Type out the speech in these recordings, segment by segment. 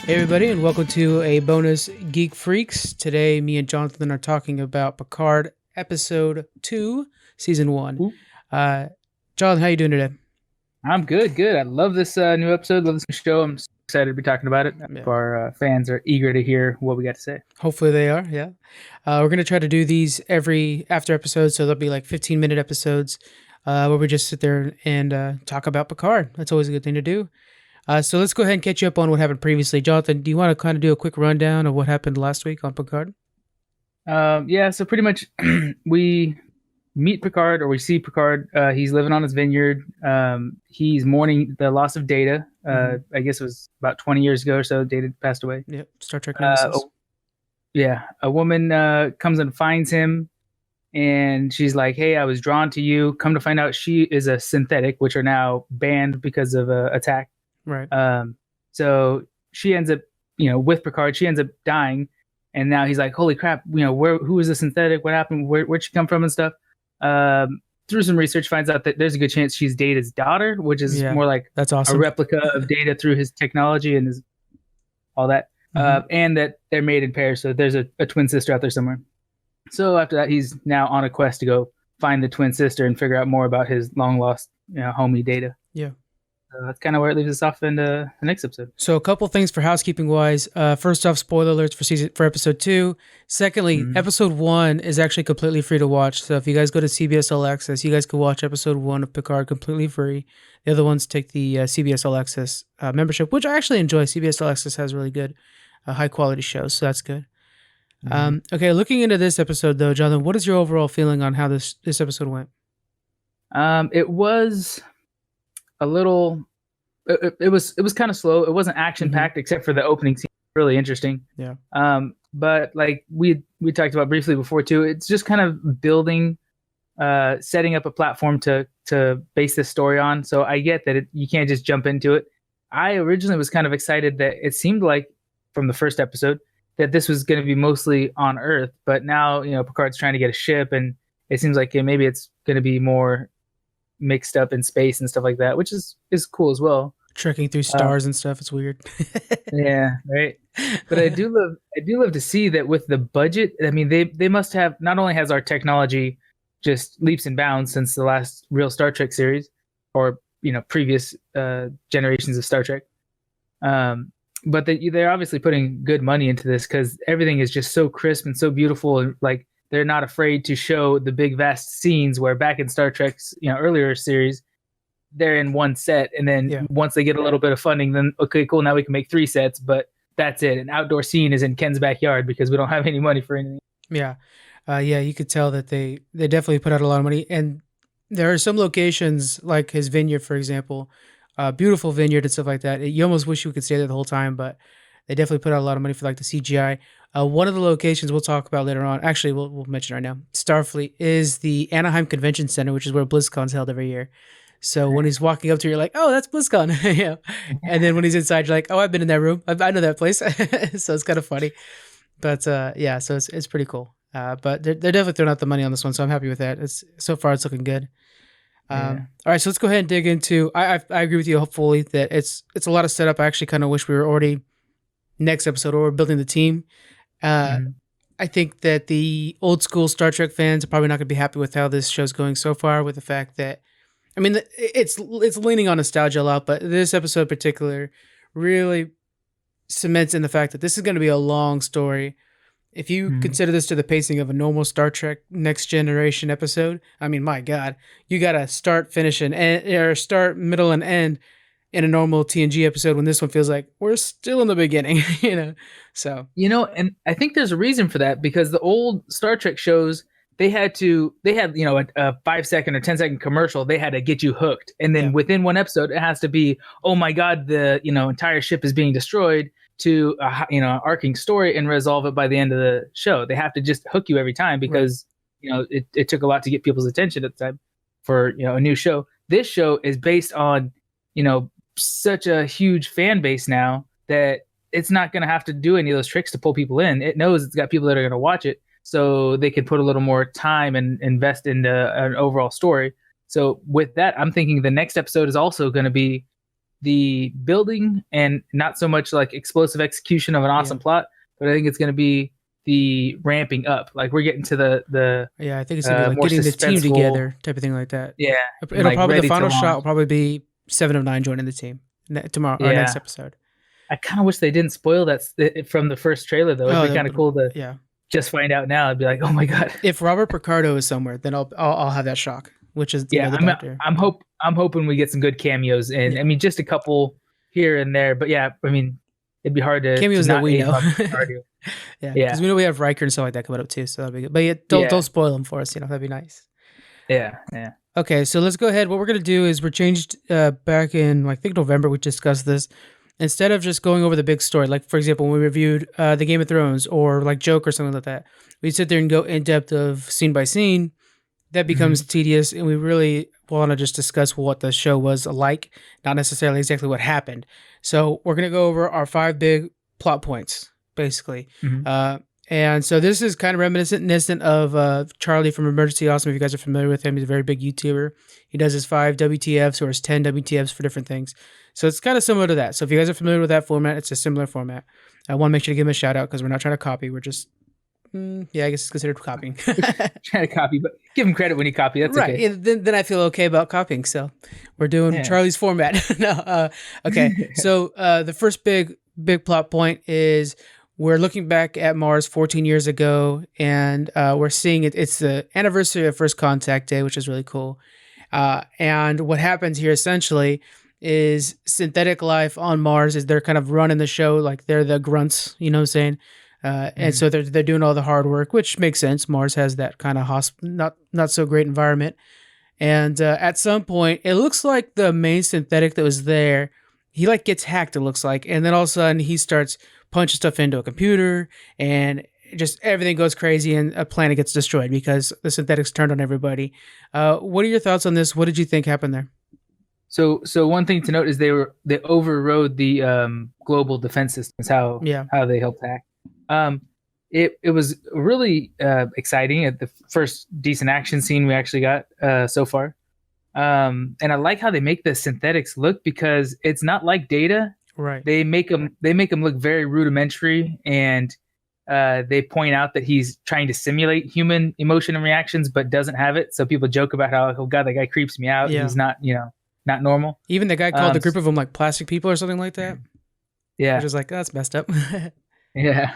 Hey everybody, and welcome to a bonus Geek Freaks. Today, me and Jonathan are talking about Picard Episode 2, Season 1. Ooh, Jonathan, how you doing today? I'm good, good. I love this new episode, love this new show. I'm so excited to be talking about it. Yeah, Our fans are eager to hear what we got to say. hopefully they are, yeah. We're going to try to do these every after episode, so they'll be like 15-minute episodes where we just sit there and talk about Picard. That's always a good thing to do. So let's go ahead and catch you up on what happened previously. Jonathan, do you want to kind of do a quick rundown of what happened last week on Picard? Yeah, so pretty much we meet Picard, or we see Picard. He's living on his vineyard. He's mourning the loss of Data. I guess it was about 20 years ago or so. Data passed away. Yep, Star Trek Uh, Nemesis. yeah, a woman comes and finds him, and she's like, "Hey, I was drawn to you." Come to find out, she is a synthetic, which are now banned because of attack. Right. So she ends up, with Picard, she ends up dying, and now he's like, "Holy crap! Who is the synthetic? What happened? Where'd she come from and stuff?" Through some research, finds out that there's a good chance she's Data's daughter, which is Yeah, more like that's a awesome. replica of Data through his technology and his all that, and that they're made in pairs. So there's a twin sister out there somewhere. So after that, he's now on a quest to go find the twin sister and figure out more about his long lost, homie Data. Yeah. That's kind of where it leaves us off in the next episode. So a couple things for housekeeping wise. First off, spoiler alerts for episode 2. Secondly, episode 1 is actually completely free to watch. So if you guys go to CBS All Access, you guys can watch episode 1 of Picard completely free. The other ones take the CBS All Access membership, which I actually enjoy. CBS All Access has really good, high quality shows, so that's good. Okay, looking into this episode though, Jonathan, what is your overall feeling on how this episode went? It was a little. It was kind of slow. It wasn't action packed except for the opening scene. Really interesting. Yeah. But like we talked about briefly before too, it's just kind of building, setting up a platform to base this story on. So I get that you can't just jump into it. I originally was kind of excited that it seemed like from the first episode that this was going to be mostly on Earth, but now Picard's trying to get a ship, and it seems like maybe it's going to be more mixed up in space and stuff like that, which is cool as well. Trekking through stars and stuff, it's weird. Yeah, right. But I do love to see that with the budget. I mean, they must have, not only has our technology just leaps and bounds since the last real Star Trek series, or previous generations of Star Trek, but they're obviously putting good money into this because everything is just so crisp and so beautiful, and like they're not afraid to show the big vast scenes where back in Star Trek's earlier series, they're in one set, and then once they get a little bit of funding, then okay, cool, now we can make 3 sets, but that's it. An outdoor scene is in Ken's backyard because we don't have any money for anything. Yeah. You could tell that they definitely put out a lot of money, and there are some locations like his vineyard, for example, beautiful vineyard and stuff like that. You almost wish you could stay there the whole time, but they definitely put out a lot of money for like the CGI. One of the locations we'll talk about later on, actually we'll mention right now, Starfleet, is the Anaheim Convention Center, which is where BlizzCon's held every year. So when he's walking up to you, you're like, oh, that's BlizzCon. Yeah. And then when he's inside, you're like, oh, I've been in that room. I know that place. So it's kind of funny. But so it's pretty cool. But they're definitely throwing out the money on this one, so I'm happy with that. So far it's looking good. All right, so let's go ahead and dig into. I agree with you hopefully that it's a lot of setup. I actually kind of wish we were already next episode or we're building the team. I think that the old school Star Trek fans are probably not going to be happy with how this show's going so far, with the fact that, I mean, it's leaning on nostalgia a lot, but this episode in particular really cements in the fact that this is going to be a long story. If you consider this to the pacing of a normal Star Trek Next Generation episode, I mean, my God, you got to start, finish, or start, middle, and end in a normal TNG episode, when this one feels like we're still in the beginning, So, and I think there's a reason for that, because the old Star Trek shows, they had a 5-second or 10-second commercial. They had to get you hooked. And then within one episode, it has to be, oh my God, the, entire ship is being destroyed, to arcing story and resolve it by the end of the show. They have to just hook you every time because, it took a lot to get people's attention at the time for, a new show. This show is based on, such a huge fan base now that it's not going to have to do any of those tricks to pull people in. It knows it's got people that are going to watch it, so they can put a little more time and invest into an overall story. So with that, I'm thinking the next episode is also going to be the building and not so much like explosive execution of an awesome plot, but I think it's going to be the ramping up. Like we're getting to the I think it's gonna be like more getting the team suspenseful- together type of thing like that. Yeah, It'll like, probably ready the to final shot will launch. probably be 7 of 9 joining the team tomorrow or Yeah. next episode. I kind of wish they didn't spoil that from the first trailer though. It'd be kind of cool to just find out now. I'd be like, oh my god. If Robert Picardo is somewhere, then I'll have that shock. Which is the doctor. I'm hoping we get some good cameos, and I mean just a couple here and there. But yeah, I mean it'd be hard to cameos to that we know. Yeah, because we know we have Riker and stuff like that coming up too, so that'll be good. But yeah, don't spoil them for us. That'd be nice. Yeah. Okay, so let's go ahead. What we're gonna do is we're changed back in I think November. We discussed this. Instead of just going over the big story, like for example, when we reviewed the Game of Thrones or like Joke or something like that, we sit there and go in depth of scene by scene. That becomes tedious, and we really want to just discuss what the show was like, not necessarily exactly what happened. So we're going to go over our 5 big plot points, basically. And so this is kind of reminiscent of Charlie from Emergency Awesome. If you guys are familiar with him, he's a very big YouTuber. He does his 5 WTFs or his 10 WTFs for different things. So it's kind of similar to that. So if you guys are familiar with that format, it's a similar format. I want to make sure to give him a shout out because we're not trying to copy. We're just... I guess it's considered copying. Trying to copy, but give him credit when you copy. That's right. Okay. Then I feel okay about copying. So we're doing Charlie's format. Okay. So the first big plot point is we're looking back at Mars 14 years ago, and we're seeing it. It's the anniversary of First Contact Day, which is really cool. And what happens here essentially is synthetic life on Mars is they're kind of running the show, like they're the grunts. You know what I'm saying? And so they're doing all the hard work, which makes sense. Mars has that kind of not so great environment. And at some point, it looks like the main synthetic that was there, he like gets hacked, it looks like. And then all of a sudden he starts punching stuff into a computer and just everything goes crazy and a planet gets destroyed because the synthetics turned on everybody. What are your thoughts on this? What did you think happened there? So one thing to note is they overrode the global defense systems, how they helped hack. It was really exciting at the first decent action scene we actually got so far. And I like how they make the synthetics look because it's not like Data. Right. They make them look very rudimentary, and they point out that he's trying to simulate human emotion and reactions but doesn't have it. So people joke about how, oh god, that guy creeps me out. Yeah. He's not, not normal. Even the guy called the group of them like plastic people or something like that. Yeah. Which is like, that's messed up. Yeah.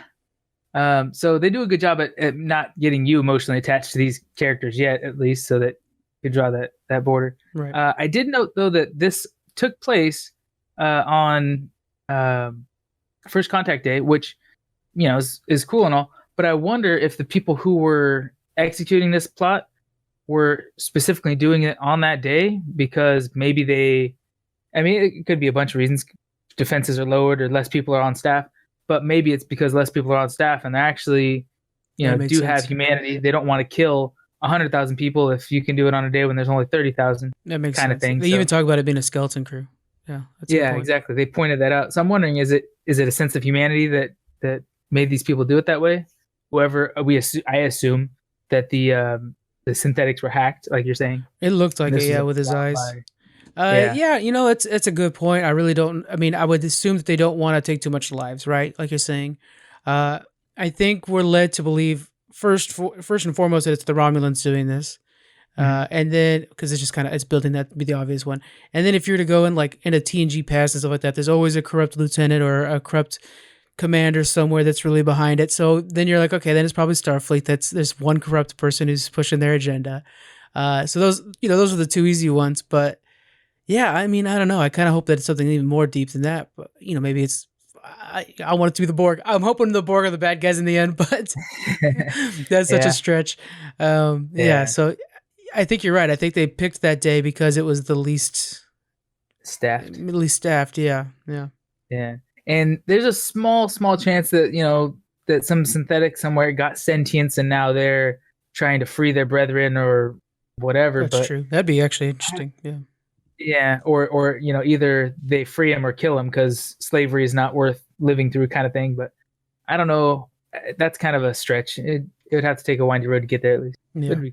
So they do a good job at not getting you emotionally attached to these characters yet, at least, so that you draw that border. Right. I did note though that this took place on First Contact Day, which is cool and all, but I wonder if the people who were executing this plot were specifically doing it on that day because maybe it could be a bunch of reasons. Defenses are lowered or less people are on staff. But maybe it's because less people are on staff and they're actually, do have humanity. They don't want to kill 100,000 people if you can do it on a day when there's only 30,000. That makes kind sense. of thing. They even talk about it being a skeleton crew. Yeah. Yeah, exactly. They pointed that out. So I'm wondering, is it a sense of humanity that made these people do it that way? Whoever I assume that the synthetics were hacked, like you're saying. It looked like it, with his eyes. It's a good point. I really don't. I mean, I would assume that they don't want to take too much lives, right? Like you're saying. I think we're led to believe first and foremost that it's the Romulans doing this, and then because it's just it's building that to be the obvious one. And then if you're to go in like in a TNG past and stuff like that, there's always a corrupt lieutenant or a corrupt commander somewhere that's really behind it. So then you're like, okay, then it's probably Starfleet. There's one corrupt person who's pushing their agenda. So those are the two easy ones, but. Yeah, I mean, I don't know. I kind of hope that it's something even more deep than that. But, maybe it's... I want it to be the Borg. I'm hoping the Borg are the bad guys in the end, but that's such a stretch. So I think you're right. I think they picked that day because it was the least... staffed, yeah. Yeah. And there's a small chance that, that some synthetic somewhere got sentience and now they're trying to free their brethren or whatever. That's true. That'd be actually interesting, yeah. Yeah, or either they free him or kill him because slavery is not worth living through, kind of thing. But I don't know. That's kind of a stretch. It would have to take a windy road to get there at least. Yeah. All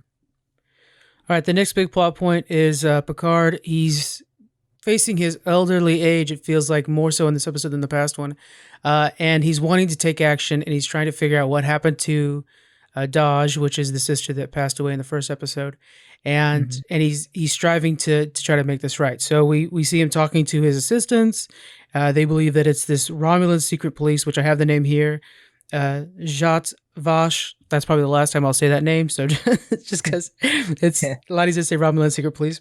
right. The next big plot point is Picard. He's facing his elderly age. It feels like more so in this episode than the past one, and he's wanting to take action, and he's trying to figure out what happened to Dodge, which is the sister that passed away in the first episode, and he's striving to try to make this right. So we see him talking to his assistants. They believe that it's this Romulan secret police, which I have the name here, Jat Vash. That's probably the last time I'll say that name. So just because it's a lot easier to say Romulan secret police,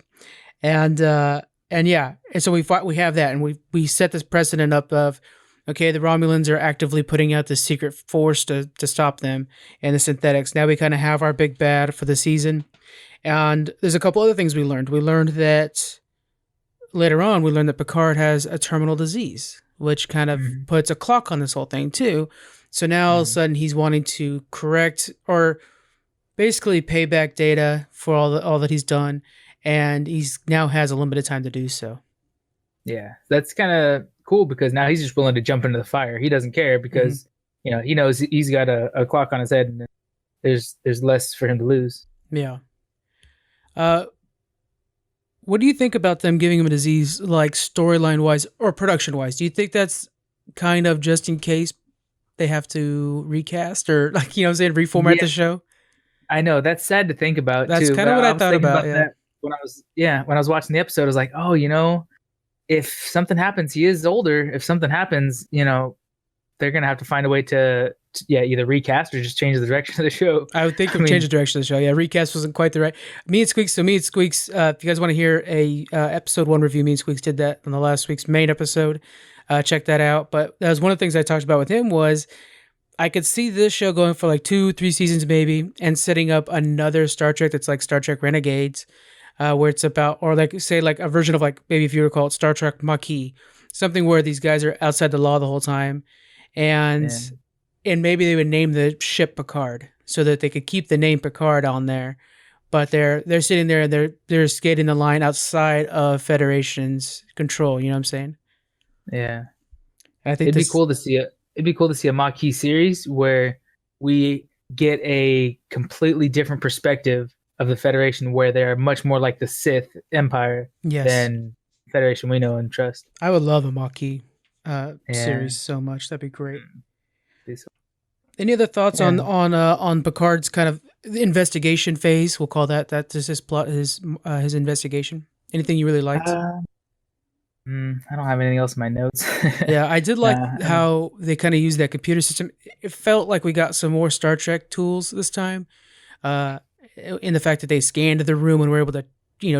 and yeah, and so we have that, and we set this precedent up of, okay, the Romulans are actively putting out this secret force to stop them and the synthetics. Now we kind of have our big bad for the season. And there's a couple other things we learned. We learned that later on, we learned that Picard has a terminal disease, which kind of puts a clock on this whole thing too. So now all of a sudden he's wanting to correct or basically pay back Data for all that he's done. And he's now has a limited time to do so. Yeah, that's kind of cool because now he's just willing to jump into the fire. He doesn't care because he knows he's got a clock on his head and there's less for him to lose. Yeah. What do you think about them giving him a disease, like storyline wise or production wise? Do you think that's kind of just in case they have to recast or like, reformat the show? I know that's sad to think about. That's too, kind of what I thought about. Yeah. That when I was watching the episode, I was like, oh, if something happens, he is older. If something happens, they're gonna have to find a way to either recast or just change the direction of the show. I would think change the direction of the show. Yeah, recast wasn't quite the right. Me and Squeaks. If you guys want to hear a episode 1 review, me and Squeaks did that on the last week's main episode. Check that out. But that was one of the things I talked about with him was I could see this show going for like 2-3 seasons maybe, and setting up another Star Trek that's like Star Trek Renegades. Where it's about, or like say like a version of like, maybe if you recall it, Star Trek Maquis, something where these guys are outside the law the whole time, and maybe they would name the ship Picard so that they could keep the name Picard on there, but they're sitting there and they're skating the line outside of Federation's control. You know what I'm saying? Yeah, I think it'd be cool to see a Maquis series where we get a completely different perspective of the Federation, where they're much more like the Sith Empire than Federation we know and trust. I would love a Maquis series so much. That'd be great. Any other thoughts on Picard's kind of investigation phase? We'll call that is his plot, his investigation. Anything you really liked? I don't have anything else in my notes. Yeah, I did like how they kind of used that computer system. It felt like we got some more Star Trek tools this time. In the fact that they scanned the room and were able to,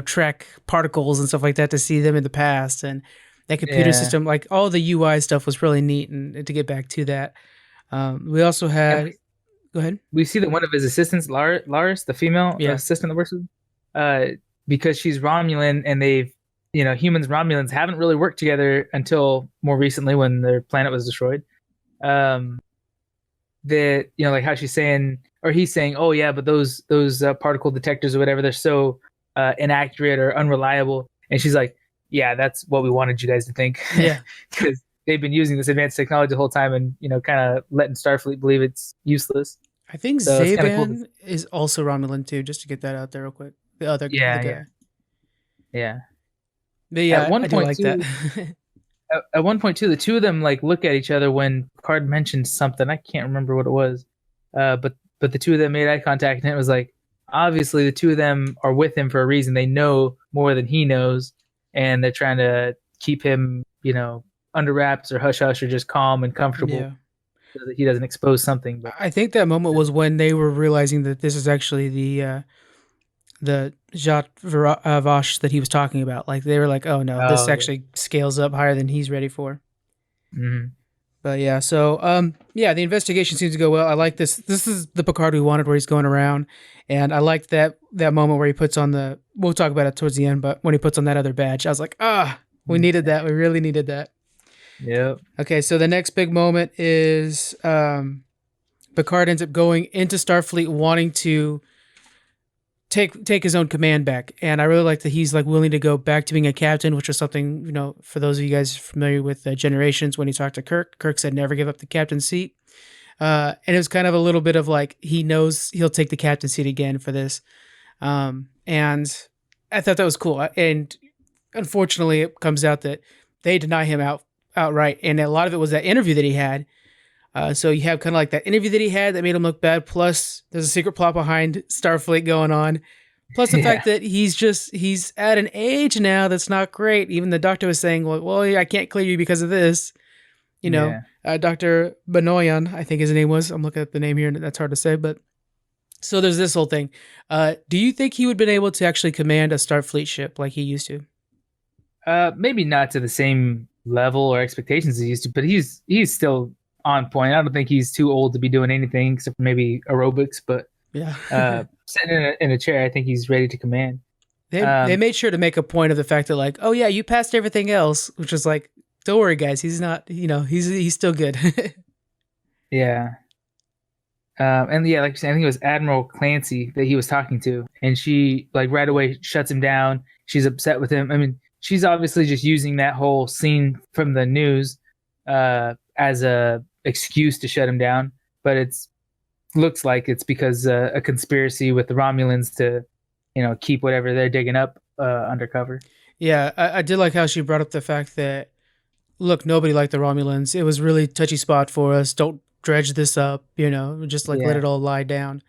track particles and stuff like that to see them in the past, and that computer system, like all the UI stuff was really neat. And to get back to that, we also had. Go ahead. We see that one of his assistants, Laris, the female assistant that works with, because she's Romulan, and they've, humans and Romulans haven't really worked together until more recently when their planet was destroyed. That like how she's saying. Or he's saying, oh yeah, but those particle detectors or whatever, they're so inaccurate or unreliable. And she's like, yeah, that's what we wanted you guys to think. Yeah, because they've been using this advanced technology the whole time, and kind of letting Starfleet believe it's useless. I think so Zaban is also Romulan too. Just to get that out there real quick. The other guy. Yeah. But yeah, at one point, like that. At one point too, the two of them like look at each other when Picard mentioned something. I can't remember what it was, but the two of them made eye contact, and it was like, obviously the two of them are with him for a reason. They know more than he knows, and they're trying to keep him, under wraps or hush hush or just calm and comfortable so that he doesn't expose something. But I think that moment was when they were realizing that this is actually the Jat Vash that he was talking about. Like they were like, oh no, this actually scales up higher than he's ready for. Mm-hmm. But yeah, so the investigation seems to go well. I like this. This is the Picard we wanted, where he's going around, and I liked that moment where he puts on the. We'll talk about it towards the end, but when he puts on that other badge, I was like, we needed that. We really needed that. Yep. Okay, so the next big moment is Picard ends up going into Starfleet, wanting to take his own command back, and I really like that he's like willing to go back to being a captain, which was something, for those of you guys familiar with Generations, when he talked to Kirk said never give up the captain seat, and it was kind of a little bit of like he knows he'll take the captain seat again for this, and I thought that was cool. And unfortunately, it comes out that they deny him outright, and a lot of it was that interview that he had. So you have kind of like that interview that he had that made him look bad. Plus, there's a secret plot behind Starfleet going on. Plus the Yeah. fact that he's at an age now that's not great. Even the doctor was saying, well, I can't clear you because of this. Yeah. Dr. Benoyan, I think his name was. I'm looking at the name here, and that's hard to say. But so there's this whole thing. Do you think he would have been able to actually command a Starfleet ship like he used to? Maybe not to the same level or expectations he used to, but he's still on point. I don't think he's too old to be doing anything except for maybe aerobics, but Yeah. sitting in a chair, I think he's ready to command. They made sure to make a point of the fact that like, oh yeah, you passed everything else, which is like, don't worry guys, he's not, he's still good. Yeah. And yeah, like you said, I think it was Admiral Clancy that he was talking to, and she like right away shuts him down. She's upset with him. I mean, she's obviously just using that whole scene from the news as a excuse to shut him down, but it's looks like it's because a conspiracy with the Romulans to, keep whatever they're digging up undercover. Yeah, I did like how she brought up the fact that, look, nobody liked the Romulans. It was really touchy spot for us. Don't dredge this up, just like let Yeah. it all lie down.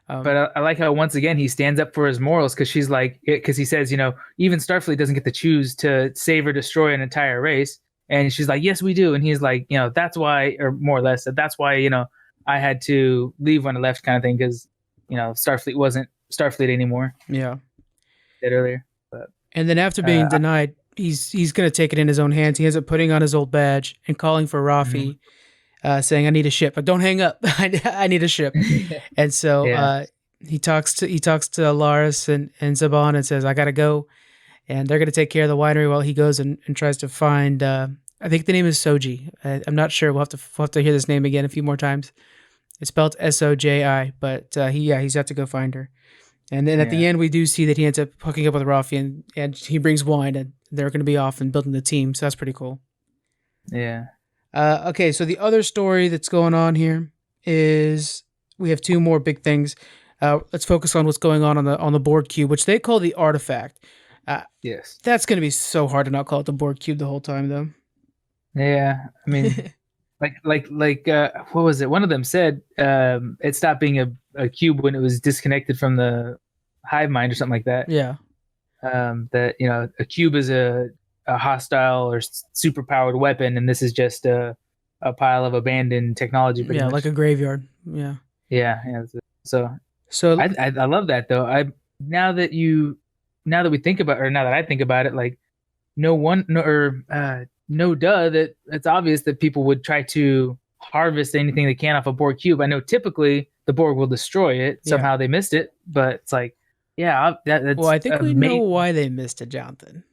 But I like how once again he stands up for his morals because she's like, because he says, even Starfleet doesn't get to choose to save or destroy an entire race, and she's like, yes, we do, and he's like, that's why, or more or less, that's why, I had to leave when I left, kind of thing, because Starfleet wasn't Starfleet anymore. Yeah. Said earlier, but And then after being denied, he's gonna take it in his own hands. He ends up putting on his old badge and calling for Rafi, saying, "I need a ship, but don't hang up. I need a ship." And so Yeah. he talks to Laris and Saban and says, "I gotta go," and they're gonna take care of the winery while he goes and tries to find. I think the name is Soji. I'm not sure. We'll have to hear this name again a few more times. It's spelled Soji, but he's got to go find her. And then at the Yeah. end, we do see that he ends up hooking up with Rafi, and he brings wine, and they're going to be off and building the team. So that's pretty cool. Yeah. Okay, so the other story that's going on here is we have two more big things. Let's focus on what's going on the Borg cube, which they call the artifact. Yes. That's going to be so hard to not call it the Borg cube the whole time, though. Yeah. I mean, like what was it? One of them said it stopped being a cube when it was disconnected from the hive mind or something like that. Yeah. That a cube is a hostile or super powered weapon, and this is just a pile of abandoned technology. Pretty much. Like a graveyard. Yeah. Yeah. So So I love that though. Now that we think about, or now that I think about it, like no duh that it's obvious that people would try to harvest anything they can off a Borg cube. I know typically the Borg will destroy it. Somehow they missed it, but it's like, yeah, that's well, I think we know why they missed it, Jonathan.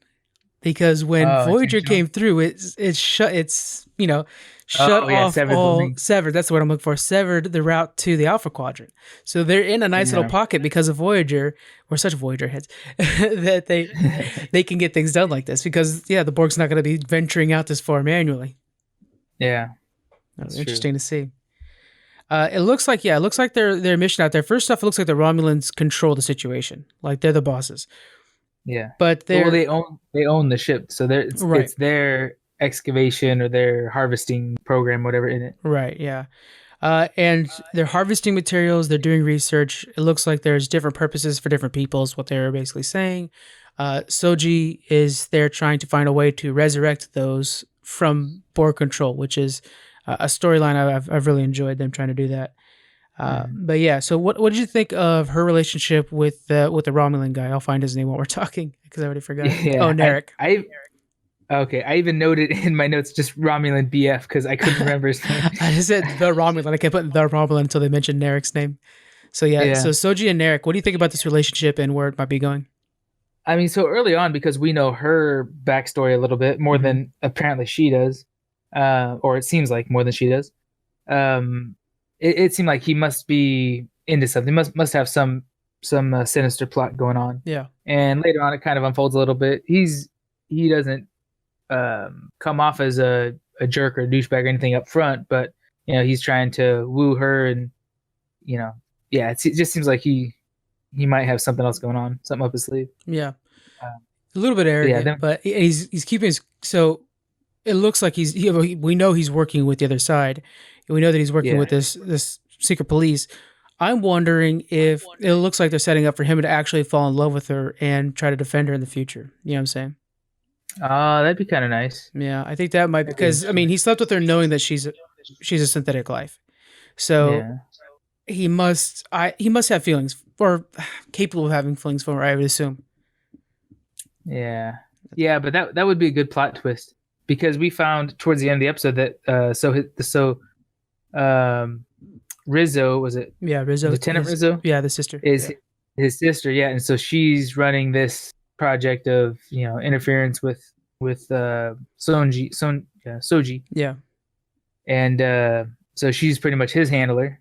Because when Voyager came through, it shut off severed. That's what I'm looking for. Severed the route to the Alpha Quadrant. So they're in a nice little pocket because of Voyager. We're such Voyager heads that they can get things done like this because the Borg's not going to be venturing out this far manually. Yeah, that's interesting to see. It looks like their mission out there. First off, it looks like the Romulans control the situation, like they're the bosses. Yeah, but they own the ship, so it's their excavation or their harvesting program, whatever in it. Right. Yeah. And they're harvesting materials. They're doing research. It looks like there's different purposes for different people. Is what they're basically saying. Soji is there trying to find a way to resurrect those from Borg control, which is a storyline I've really enjoyed them trying to do that. But yeah, so what did you think of her relationship with the Romulan guy? I'll find his name while we're talking because I already forgot. Yeah, Narek. I even noted in my notes just Romulan BF because I couldn't remember his name. I just said the Romulan. I kept putting the Romulan until they mentioned Narek's name. So so Soji and Narek, what do you think about this relationship and where it might be going? I mean, so early on, because we know her backstory a little bit more than apparently she does, or it seems like more than she does. It seemed like he must be into something. Must have some sinister plot going on. Yeah. And later on, it kind of unfolds a little bit. He doesn't come off as a jerk or a douchebag or anything up front, but he's trying to woo her, and it just seems like he might have something else going on, something up his sleeve. Yeah. a little bit arrogant, but he's keeping his. So it looks like we know he's working with the other side. And we know that he's working with this secret police. I'm wondering if it looks like they're setting up for him to actually fall in love with her and try to defend her in the future. You know what I'm saying? That'd be kind of nice. Yeah, I think that might be because I mean he slept with her knowing that she's a synthetic life, so he must have feelings or capable of having feelings for her. I would assume. Yeah, but that would be a good plot twist because we found towards the end of the episode that Rizzo, was it? Yeah, Rizzo. Lieutenant Rizzo? Yeah, the sister. Is his sister, yeah. And so she's running this project of, interference with Soji. Yeah. And so she's pretty much his handler.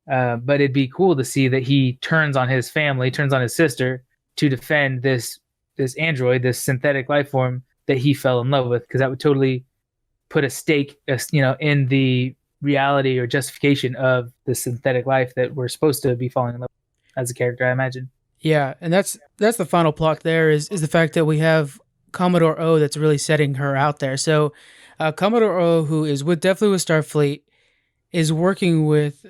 But it'd be cool to see that he turns on his family, turns on his sister to defend this android, this synthetic life form that he fell in love with, because that would totally put a stake, in the reality or justification of the synthetic life that we're supposed to be falling in love with as a character, I imagine. Yeah, and that's the final plot there is the fact that we have Commodore O that's really setting her out there. So Commodore O, who is definitely with Starfleet, is working with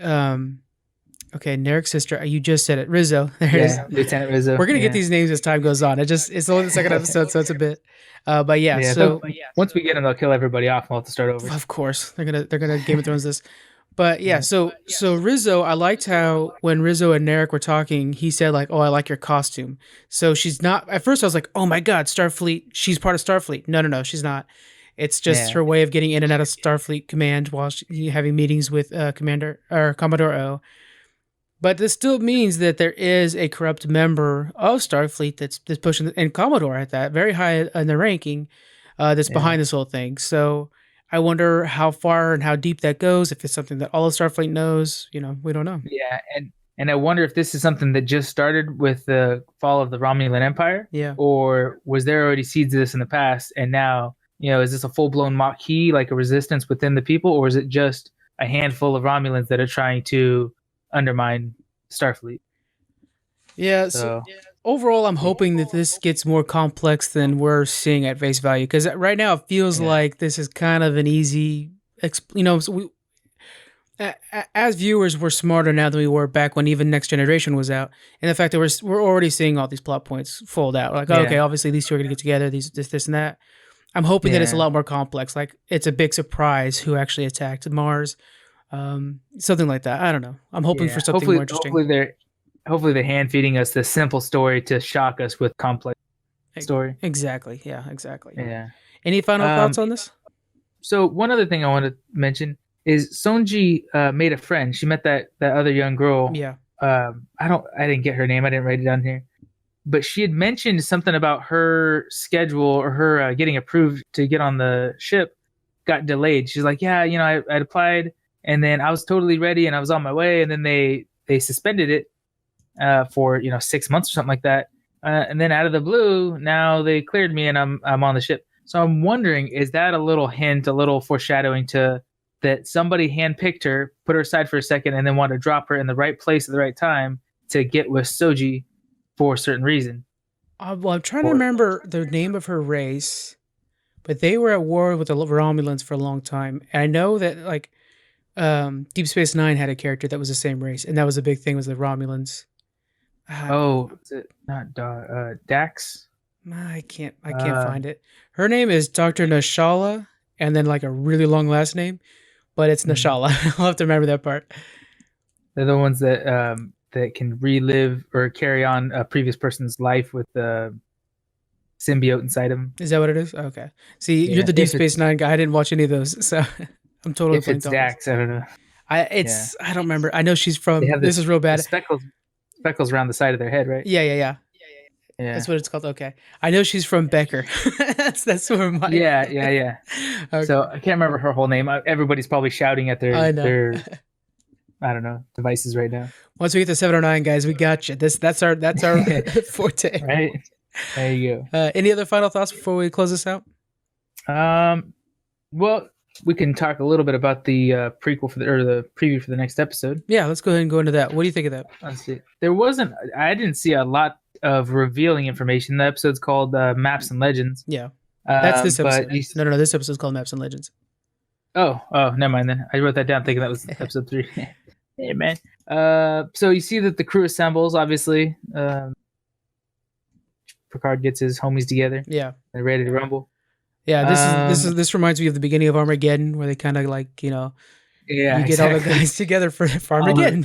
Narek's sister. You just said it, Rizzo. Lieutenant Rizzo. We're gonna get these names as time goes on. It's only the second episode, so it's a bit. But once we get them, they'll kill everybody off, and we'll have to start over. Of course, they're gonna Game of Thrones this. But yeah, so Rizzo, I liked how when Rizzo and Narek were talking, he said like, "Oh, I like your costume." So she's not. At first, I was like, "Oh my God, Starfleet! She's part of Starfleet." No, she's not. It's just her way of getting in and out of Starfleet command while having meetings with Commander or Commodore O. But this still means that there is a corrupt member of Starfleet that's pushing, and Commodore at that, very high in the ranking, that's behind this whole thing. So I wonder how far and how deep that goes, if it's something that all of Starfleet knows. We don't know. Yeah, and I wonder if this is something that just started with the fall of the Romulan Empire, or was there already seeds of this in the past, and now, is this a full-blown Maquis, like a resistance within the people, or is it just a handful of Romulans that are trying to undermine Starfleet? Yeah, so overall, I'm hoping that this gets more complex than we're seeing at face value, because right now it feels like this is kind of an easy, as viewers, we're smarter now than we were back when even Next Generation was out, and the fact that we're already seeing all these plot points fold out. Like, okay, obviously these two are going to get together, this and that. I'm hoping that it's a lot more complex, like it's a big surprise who actually attacked Mars. Something like that. I don't know. I'm hoping for something more interesting. Hopefully they're hand feeding us the simple story to shock us with complex story. Exactly. Yeah, exactly. Yeah. Any final thoughts on this? So one other thing I want to mention is Sonji made a friend. She met that other young girl. Yeah. I didn't get her name. I didn't write it down here. But she had mentioned something about her schedule or her getting approved to get on the ship got delayed. She's like, yeah, I'd applied. And then I was totally ready and I was on my way. And then they suspended it for 6 months or something like that. And then out of the blue, now they cleared me and I'm on the ship. So I'm wondering, is that a little hint, a little foreshadowing to that somebody handpicked her, put her aside for a second, and then wanted to drop her in the right place at the right time to get with Soji for a certain reason? Well, I'm trying to remember the name of her race, but they were at war with the Romulans for a long time. And I know that like Deep Space Nine had a character that was the same race, and that was a big thing, was the Romulans. Is it not Dax? I can't find it. Her name is Dr. Nashala, and then like a really long last name, but it's Nashala. I'll have to remember that part. They're the ones that can relive or carry on a previous person's life with the symbiote inside them. Is that what it is? Okay. See, you're the Deep Space Nine guy. I didn't watch any of those, so I'm totally. If it's Dax, I don't know. I don't remember. I know she's from. This is real bad. Speckles around the side of their head, right? Yeah. That's what it's called. Okay, I know she's from Becker. that's where my. Yeah. Okay. So I can't remember her whole name. Everybody's probably shouting at their I don't know, devices right now. Once we get to 709, guys, we got you. That's our forte. Right. There you go. Any other final thoughts before we close this out? Well, we can talk a little bit about the prequel the preview for the next episode. Yeah, let's go ahead and go into that. What do you think of that? Let's see. I didn't see a lot of revealing information. The episode's called Maps and Legends. Yeah, that's this episode. But No. This episode's called Maps and Legends. Oh, never mind then. I wrote that down thinking that was episode 3. Hey, man. So you see that the crew assembles, obviously. Picard gets his homies together. Yeah. They're ready to rumble. Yeah, this reminds me of the beginning of Armageddon, where they kind of like, you get all the guys together for Armageddon.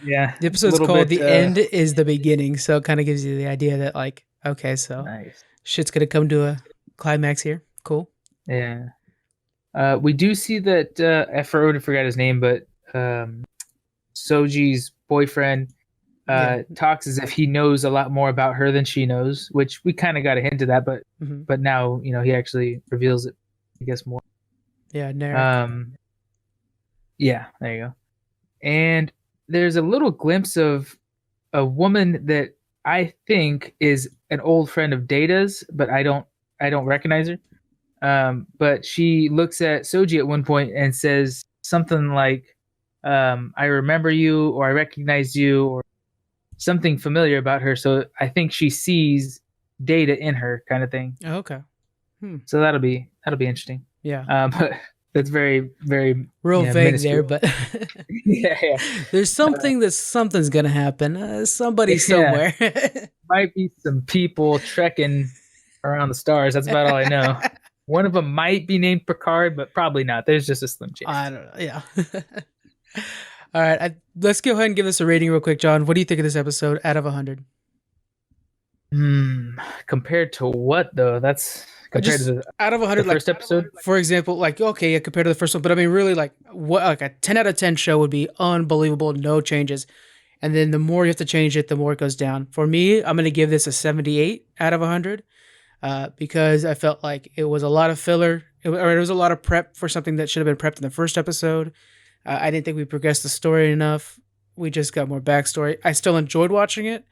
Yeah. The episode's called "The End is the Beginning," so it kind of gives you the idea that like, okay, so nice. Shit's gonna come to a climax here. Cool. Yeah. We do see that I forgot his name, but Soji's boyfriend talks as if he knows a lot more about her than she knows, which we kind of got a hint of that, but now he actually reveals it, I guess, more. Yeah, Narek. Yeah, there you go. And there's a little glimpse of a woman that I think is an old friend of Data's, but I don't recognize her. But she looks at Soji at one point and says something like, I remember you, or I recognize you, or something familiar about her. So I think she sees Data in her, kind of thing. Oh, okay. So that'll be interesting. Yeah. But that's very, very real vague minuscule. There, but yeah. There's something's gonna happen. Somebody somewhere. Might be some people trekking around the stars. That's about all I know. One of them might be named Picard, but probably not. There's just a slim chance. I don't know. Yeah. All right. Let's go ahead and give this a rating real quick, John. What do you think of this episode out of 100? Compared to what, though? That's compared to out of 100, the first episode? For example, like, okay, yeah, compared to the first one. But I mean, really, like, what, like a 10 out of 10 show would be unbelievable, no changes. And then the more you have to change it, the more it goes down. For me, I'm going to give this a 78 out of 100. Because I felt like it was a lot of filler, it was a lot of prep for something that should have been prepped in the first episode. I didn't think we progressed the story enough. We just got more backstory. I still enjoyed watching it,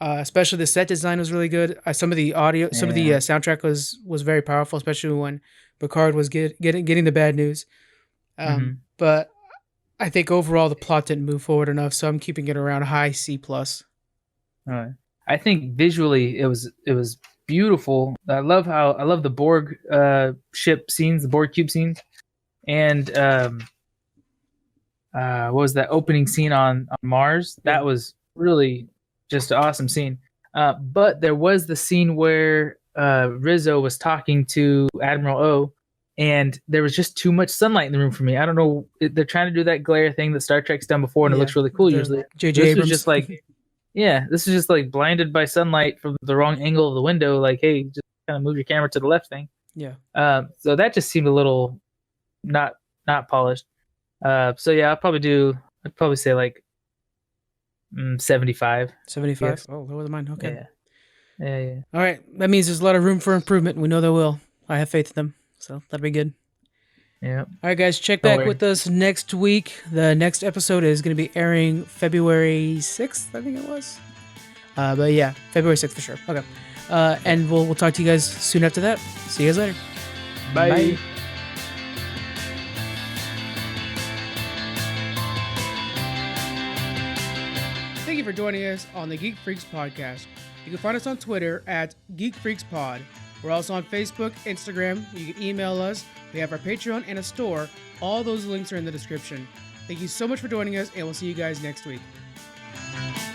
especially the set design was really good. Some of the audio, some of the soundtrack was very powerful, especially when Picard was getting the bad news. But I think overall the plot didn't move forward enough, so I'm keeping it around high C+. I think visually it was beautiful. I love the Borg ship scenes, the Borg cube scenes, and what was that opening scene on Mars? That was really just an awesome scene. But there was the scene where Rizzo was talking to Admiral O, and there was just too much sunlight in the room for me. I don't know. They're trying to do that glare thing that Star Trek's done before, and it looks really cool usually. J.J. Abrams. Was just like, this is just like blinded by sunlight from the wrong angle of the window. Like, hey, just kind of move your camera to the left thing. Yeah. So that just seemed a little not polished. So yeah, I'd probably say like 75. 75. Yes. Oh, lower than mine. Okay. Yeah. All right. That means there's a lot of room for improvement. We know they will. I have faith in them. So that'll be good. Yeah. All right, guys. Check back with us next week. The next episode is going to be airing February 6th, I think it was. But yeah, February 6th for sure. Okay. And we'll talk to you guys soon after that. See you guys later. Bye. Thank you for joining us on the Geek Freaks podcast. You can find us on Twitter at Geek Freaks Pod. We're also on Facebook, Instagram. You can email us. We have our Patreon and a store. All those links are in the description. Thank you so much for joining us, and we'll see you guys next week.